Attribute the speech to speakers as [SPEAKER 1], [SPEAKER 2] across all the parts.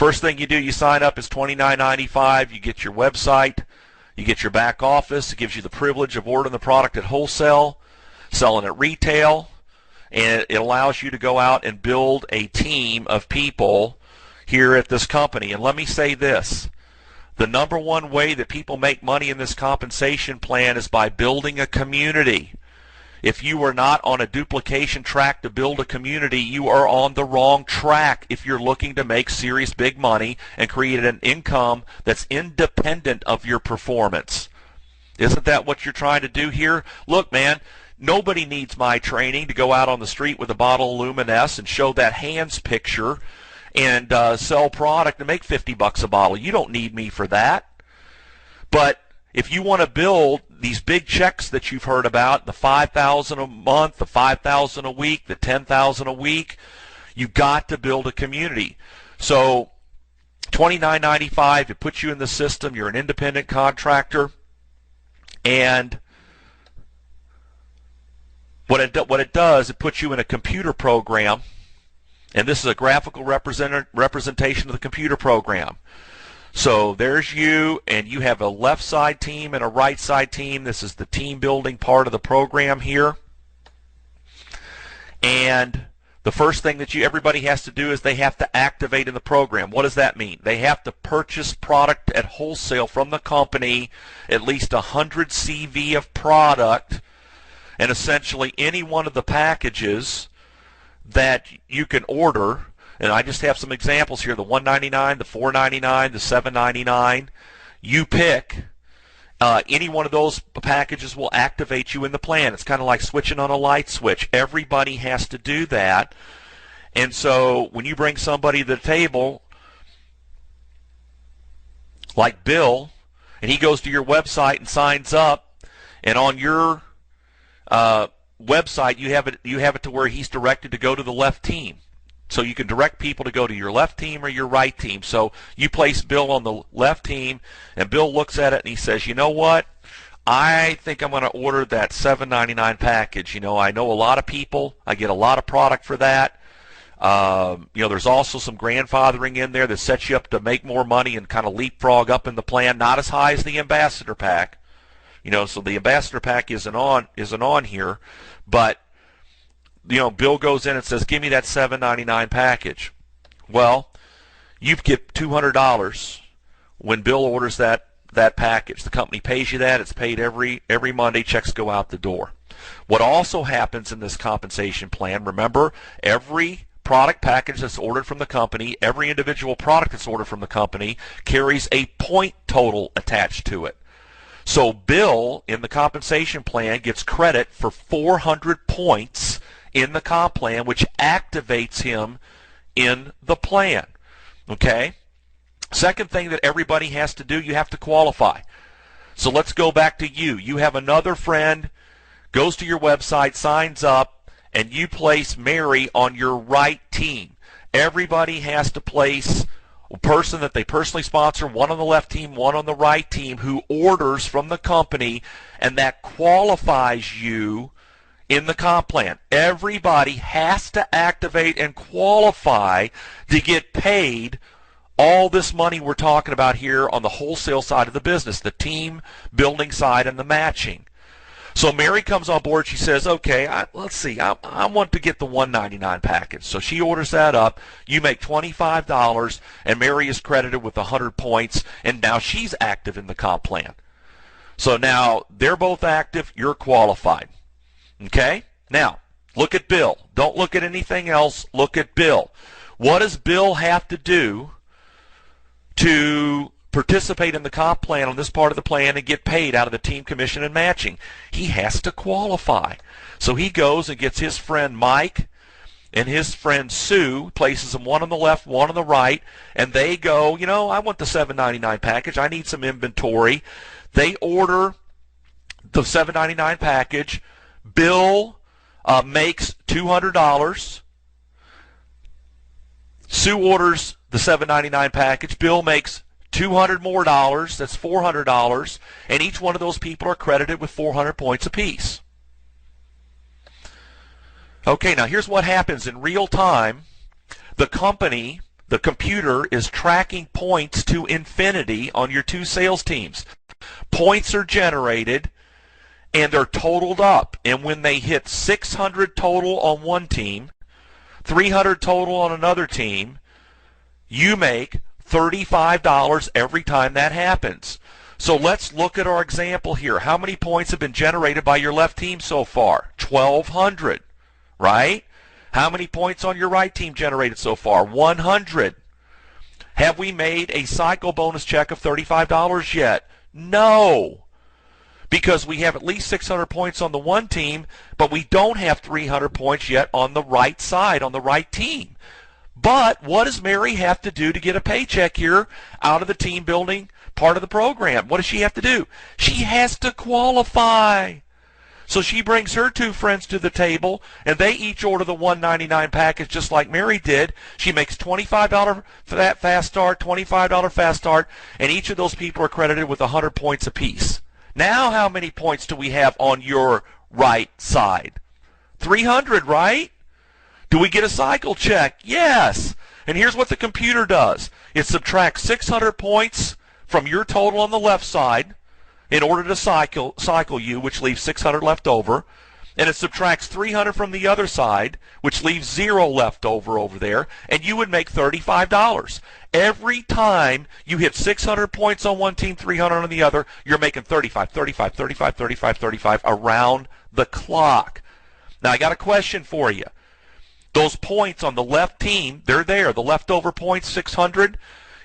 [SPEAKER 1] First thing you do, you sign up, is $29.95. You get your website, you get your back office. It gives you the privilege of ordering the product at wholesale, selling at retail, and it allows you to go out and build a team of people here at this company. And let me say this. The number one way that people make money in this compensation plan is by building a community. If you are not on a duplication track to build a community, you are on the wrong track if you're looking to make serious big money and create an income that's independent of your performance. Isn't that what you're trying to do here? Look, man, nobody needs my training to go out on the street with a bottle of Luminous and show that hands picture and sell product and make $50 a bottle. You don't need me for that. But if you want to build these big checks that you've heard about, the $5,000 a month, the $5,000 a week, the $10,000 a week, you've got to build a community. So $29.95, it puts you in the system. You're an independent contractor. And what it does, it puts you in a computer program. And this is a graphical representation of the computer program. So there's you, and you have a left side team and a right side team. This is the team building part of the program here. And the first thing that everybody has to do is they have to activate in the program. What does that mean? They have to purchase product at wholesale from the company, at least 100 CV of product, and essentially any one of the packages that you can order. And I just have some examples here, the $199, the $499, the $799. You pick. Any one of those packages will activate you in the plan. It's kind of like switching on a light switch. Everybody has to do that. And so when you bring somebody to the table, like Bill, and he goes to your website and signs up, and on your website you have it to where he's directed to go to the left team. So you can direct people to go to your left team or your right team. So you place Bill on the left team, and Bill looks at it and he says, you know what? I think I'm going to order that $7.99 package. You know, I know a lot of people. I get a lot of product for that. There's also some grandfathering in there that sets you up to make more money and kind of leapfrog up in the plan. Not as high as the Ambassador Pack. So the Ambassador Pack isn't on here, but Bill goes in and says, give me that $7.99 package. Well, you get $200 when Bill orders that package. The company pays you that. It's paid every Monday. Checks go out the door. What also happens in this compensation plan, remember, every product package that's ordered from the company, every individual product that's ordered from the company carries a point total attached to it. So Bill, in the compensation plan, gets credit for 400 points in the comp plan, which activates him in the plan. Okay? Second thing that everybody has to do, you have to qualify. So let's go back to you. You have another friend, goes to your website, signs up, and you place Mary on your right team. Everybody has to place a person that they personally sponsor, one on the left team, one on the right team, who orders from the company, and that qualifies you in the comp plan. Everybody has to activate and qualify to get paid all this money we're talking about here on the wholesale side of the business, the team building side and the matching. So Mary comes on board. She says, okay, let's see, I want to get the $199 package. So she orders that up. You make $25, and Mary is credited with 100 points, and now she's active in the comp plan. So now they're both active. You're qualified. Okay? Now, look at Bill. Don't look at anything else. Look at Bill. What does Bill have to do to participate in the comp plan on this part of the plan and get paid out of the team commission and matching? He has to qualify. So he goes and gets his friend Mike and his friend Sue, places them one on the left, one on the right, and they go, I want the $7.99 package. I need some inventory. They order the $7.99 package. Bill makes $200. Sue orders the $7.99 package. Bill makes $200 more. That's $400. And each one of those people are credited with 400 points apiece. Okay, now here's what happens in real time. The company the computer is tracking points to infinity on your two sales teams. Points are generated and they're totaled up. And when they hit 600 total on one team, 300 total on another team, you make $35 every time that happens. So let's look at our example here. How many points have been generated by your left team so far? 1,200, right? How many points on your right team generated so far? 100. Have we made a cycle bonus check of $35 yet? No, because we have at least 600 points on the one team, but we don't have 300 points yet on the right side, on the right team. But what does Mary have to do to get a paycheck here out of the team building part of the program? What does she have to do? She has to qualify. So she brings her two friends to the table, and they each order the $199 package just like Mary did. She makes $25 for that fast start, $25 fast start, and each of those people are credited with 100 points apiece. Now how many points do we have on your right side? 300, right? Do we get a cycle check? Yes. And here's what the computer does. It subtracts 600 points from your total on the left side in order to cycle you, which leaves 600 left over. And it subtracts 300 from the other side, which leaves 0 left over there, and you would make $35. Every time you hit 600 points on one team, 300 on the other, you're making 35, 35, 35, 35, 35 around the clock. Now, I got a question for you. Those points on the left team, they're there. The leftover points, 600.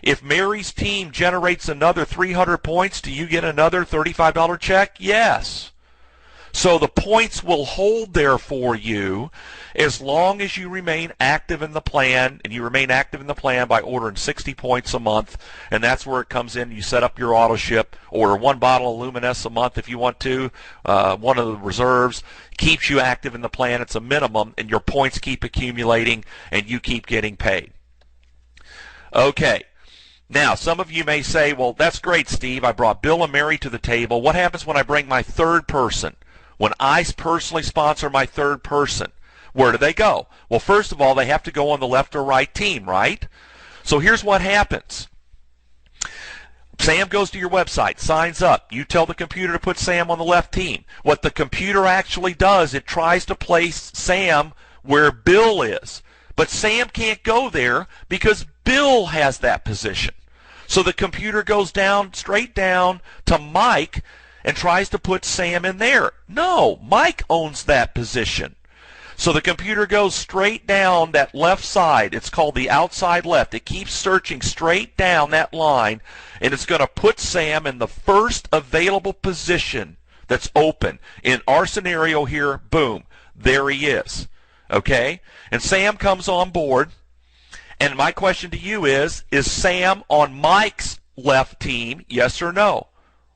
[SPEAKER 1] If Mary's team generates another 300 points, do you get another $35 check? Yes. So the points will hold there for you as long as you remain active in the plan, and you remain active in the plan by ordering 60 points a month, and that's where it comes in. You set up your auto ship, order one bottle of Luminous a month if you want to, one of the reserves, keeps you active in the plan. It's a minimum, and your points keep accumulating, and you keep getting paid. Okay. Now, some of you may say, well, that's great, Steve. I brought Bill and Mary to the table. What happens when I bring my third person? When I personally sponsor my third person, where do they go? Well, first of all, they have to go on the left or right team, right? So here's what happens. Sam goes to your website, signs up. You tell the computer to put Sam on the left team. What the computer actually does, it tries to place Sam where Bill is. But Sam can't go there because Bill has that position. So the computer goes down, straight down to Mike and tries to put Sam in there. No, Mike owns that position. So the computer goes straight down that left side. It's called the outside left. It keeps searching straight down that line, and it's going to put Sam in the first available position that's open. In our scenario here, boom, there he is. Okay? And Sam comes on board, and my question to you is Sam on Mike's left team, yes or no?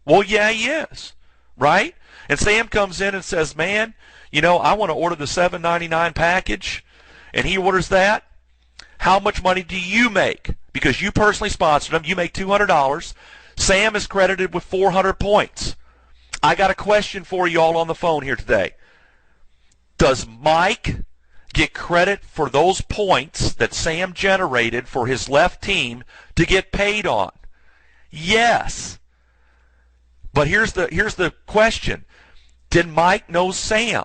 [SPEAKER 1] Well, yeah, he is, right? And Sam comes in and says, man, you know, I want to order the $7.99 package, and he orders that. How much money do you make? Because you personally sponsored him, you make $200. Sam is credited with 400 points. I got a question for you all on the phone here today. Does Mike get credit for those points that Sam generated for his left team to get paid on? Yes. But here's the question. Did Mike know Sam?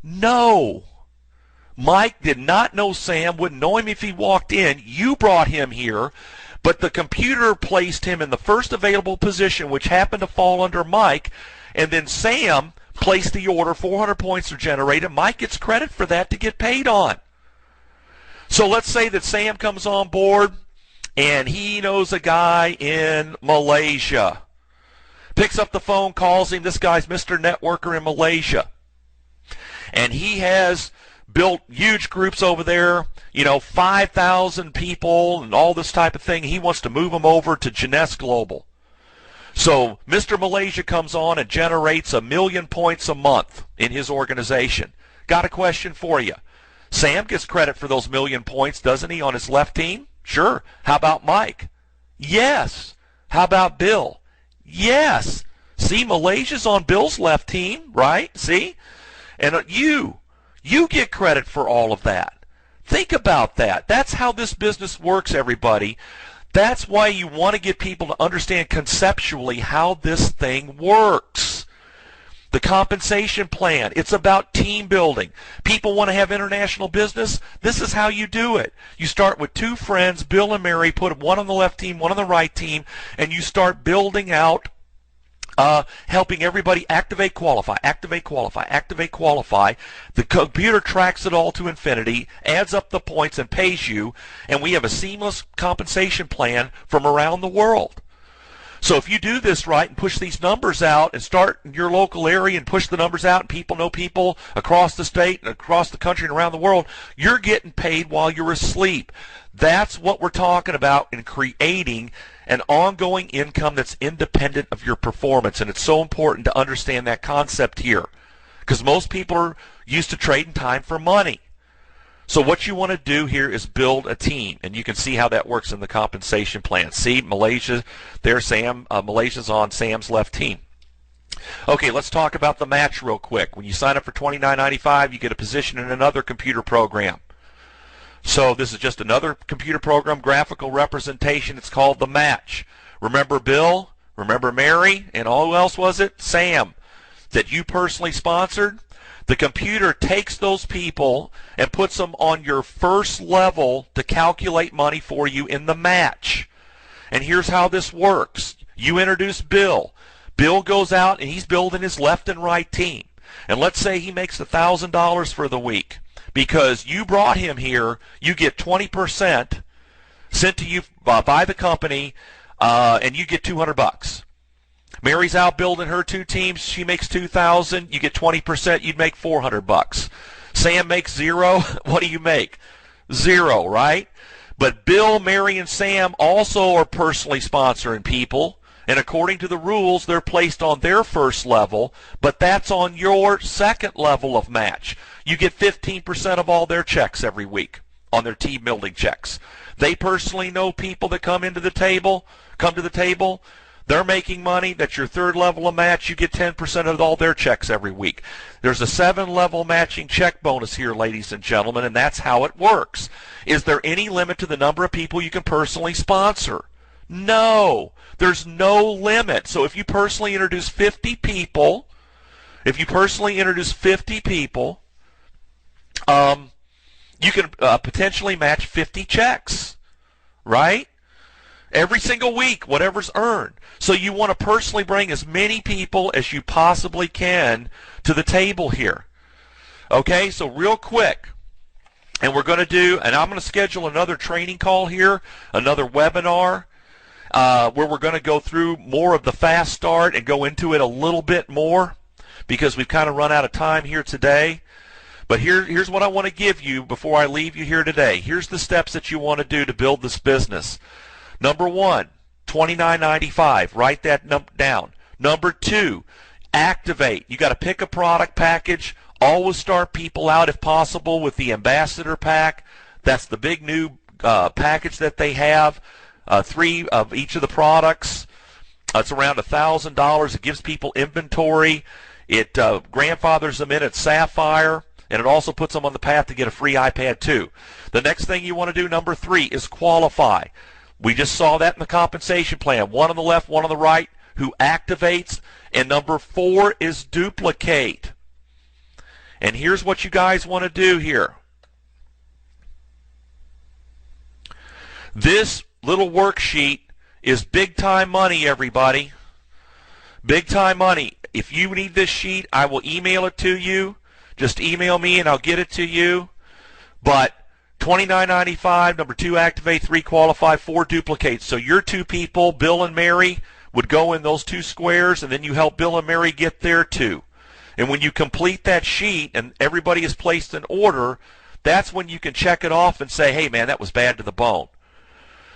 [SPEAKER 1] No. Mike did not know Sam, wouldn't know him if he walked in. You brought him here, but the computer placed him in the first available position, which happened to fall under Mike, and then Sam placed the order. 400 points are generated. Mike gets credit for that to get paid on. So let's say that Sam comes on board, and he knows a guy in Malaysia. Picks up the phone, calls him. This guy's Mr. Networker in Malaysia. And he has built huge groups over there, 5,000 people and all this type of thing. He wants to move them over to Jeunesse Global. So Mr. Malaysia comes on and generates 1 million points a month in his organization. Got a question for you. Sam gets credit for those 1 million points, doesn't he, on his left team? Sure. How about Mike? Yes. How about Bill? Yes. See, Malaysia's on Bill's left team, right? See? And you get credit for all of that. Think about that. That's how this business works, everybody. That's why you want to get people to understand conceptually how this thing works. The compensation plan, it's about team building. People want to have international business. This is how you do it. You start with two friends, Bill and Mary, put one on the left team, one on the right team, and you start building out, helping everybody activate, qualify, activate, qualify, activate, qualify. The computer tracks it all to infinity, adds up the points, and pays you, and we have a seamless compensation plan from around the world. So if you do this right and push these numbers out and start in your local area and push the numbers out and people know people across the state and across the country and around the world, you're getting paid while you're asleep. That's what we're talking about in creating an ongoing income that's independent of your performance. And it's so important to understand that concept here because most people are used to trading time for money. So what you want to do here is build a team, and you can see how that works in the compensation plan. See, Malaysia, there's Sam. Malaysia's on Sam's left team. Okay, let's talk about the match real quick. When you sign up for $29.95, you get a position in another computer program. So this is just another computer program, graphical representation. It's called the match. Remember Bill? Remember Mary? And who else was it? Sam, that you personally sponsored? The computer takes those people and puts them on your first level to calculate money for you in the match. And here's how this works. You introduce Bill. Bill goes out and he's building his left and right team. And let's say he makes $1,000 for the week. Because you brought him here, you get 20% sent to you by the company, and you get $200. Mary's out building her two teams. She makes $2,000. You get 20%. You'd make $400. Sam makes zero. What do you make? Zero, right? But Bill, Mary, and Sam also are personally sponsoring people. And according to the rules, they're placed on their first level, but that's on your second level of match. You get 15% of all their checks every week on their team building checks. They personally know people that come to the table. They're making money. That's your third level of match. You get 10% of all their checks every week. There's a 7-level matching check bonus here, ladies and gentlemen, and that's how it works. Is there any limit to the number of people you can personally sponsor? No. There's no limit. So if you personally introduce 50 people, you can potentially match 50 checks, right? Every single week, whatever's earned. So you want to personally bring as many people as you possibly can to the table here. Okay, so real quick, and we're going to do, and I'm going to schedule another training call here, another webinar, where we're going to go through more of the fast start and go into it a little bit more because we've kind of run out of time here today. But here's what I want to give you before I leave you here today. Here's the steps that you want to do to build this business. Number one, $29.95. Write that down. Number two, activate. You got to pick a product package. Always start people out, if possible, with the ambassador pack. That's the big new package that they have. 3 of each of the products. It's around $1,000. It gives people inventory. It grandfathers them in at Sapphire. And it also puts them on the path to get a free iPad too. The next thing you want to do, number 3, is qualify. We just saw that in the compensation plan. One on the left, one on the right, who activates. And number 4 is duplicate. And here's what you guys want to do here. This little worksheet is big time money, everybody. Big time money. If you need this sheet, I will email it to you. Just email me and I'll get it to you. But $29.95, number 2, activate, 3, qualify, 4, duplicate. So your 2 people, Bill and Mary, would go in those 2 squares, and then you help Bill and Mary get their 2. And when you complete that sheet and everybody is placed in order, that's when you can check it off and say, hey, man, that was bad to the bone.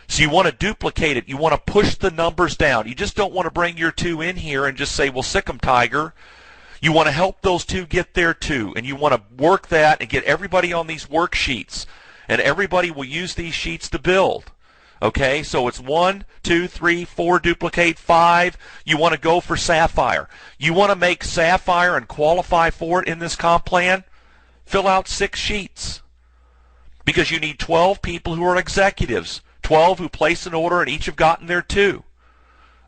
[SPEAKER 1] So you want to duplicate it. You want to push the numbers down. You just don't want to bring your 2 in here and just say, well, sick 'em, Tiger. You want to help those 2 get their 2, and you want to work that and get everybody on these worksheets. And everybody will use these sheets to build. Okay, so it's 1, 2, 3, 4, duplicate, 5. You want to go for Sapphire. You want to make Sapphire and qualify for it in this comp plan? Fill out 6 sheets. because you need 12 people who are executives, 12 who place an order and each have gotten their 2.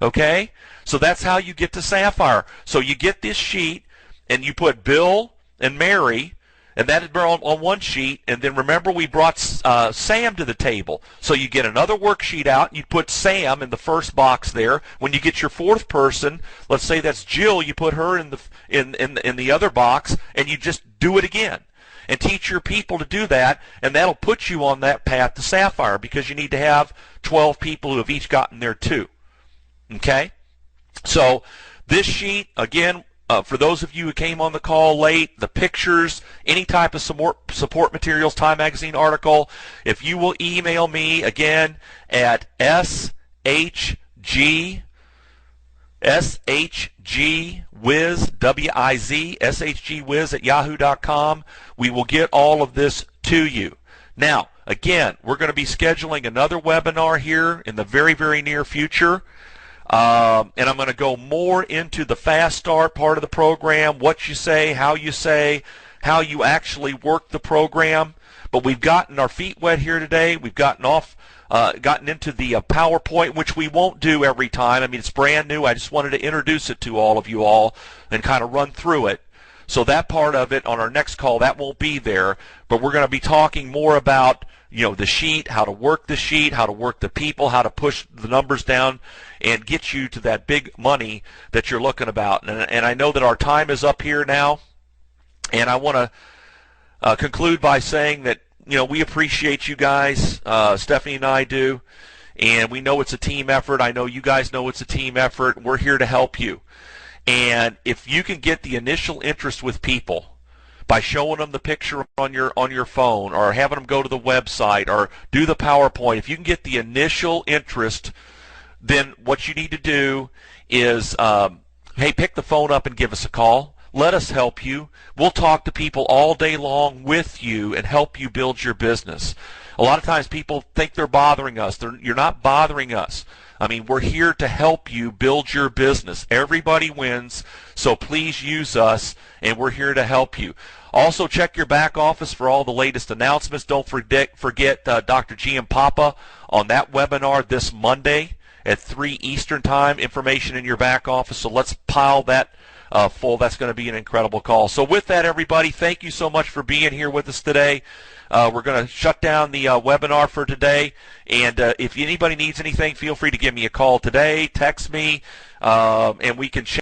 [SPEAKER 1] Okay? So that's how you get to Sapphire. So you get this sheet and you put Bill and Mary, and that is on one sheet, and then remember we brought Sam to the table. So you get another worksheet out, and you put Sam in the first box there. When you get your 4th person, let's say that's Jill, you put her in the other box, and you just do it again. And teach your people to do that, and that'll put you on that path to Sapphire, because you need to have 12 people who have each gotten their 2. Okay? So this sheet, again, for those of you who came on the call late, the pictures, any type of support materials, Time Magazine article, if you will email me again at shgwiz, W-I-Z, shgwiz at yahoo.com, we will get all of this to you. Now, again, we're going to be scheduling another webinar here in the very, very near future. And I'm going to go more into the fast start part of the program, what you say, how you actually work the program. But we've gotten our feet wet here today. We've gotten into the PowerPoint, which we won't do every time. I mean, it's brand new. I just wanted to introduce it to all of you all and kind of run through it. So that part of it on our next call, that won't be there. But we're going to be talking more about, the sheet, how to work the sheet, how to work the people, how to push the numbers down and get you to that big money that you're looking about. And I know that our time is up here now, and I want to conclude by saying that, we appreciate you guys. Stephanie and I do, and we know it's a team effort. I know you guys know it's a team effort. We're here to help you. And if you can get the initial interest with people by showing them the picture on your phone, or having them go to the website, or do the PowerPoint, if you can get the initial interest, then what you need to do is, hey, pick the phone up and give us a call. Let us help you. We'll talk to people all day long with you and help you build your business. A lot of times people think they're bothering us. You're not bothering us. I mean, we're here to help you build your business. Everybody wins, so please use us, and we're here to help you. Also, check your back office for all the latest announcements. Don't forget Dr. G. Papa on that webinar this Monday at 3 Eastern Time. Information in your back office, so let's pile that full. That's going to be an incredible call. So with that, everybody, thank you so much for being here with us today. We're going to shut down the webinar for today, and if anybody needs anything, feel free to give me a call today, text me, and we can chat.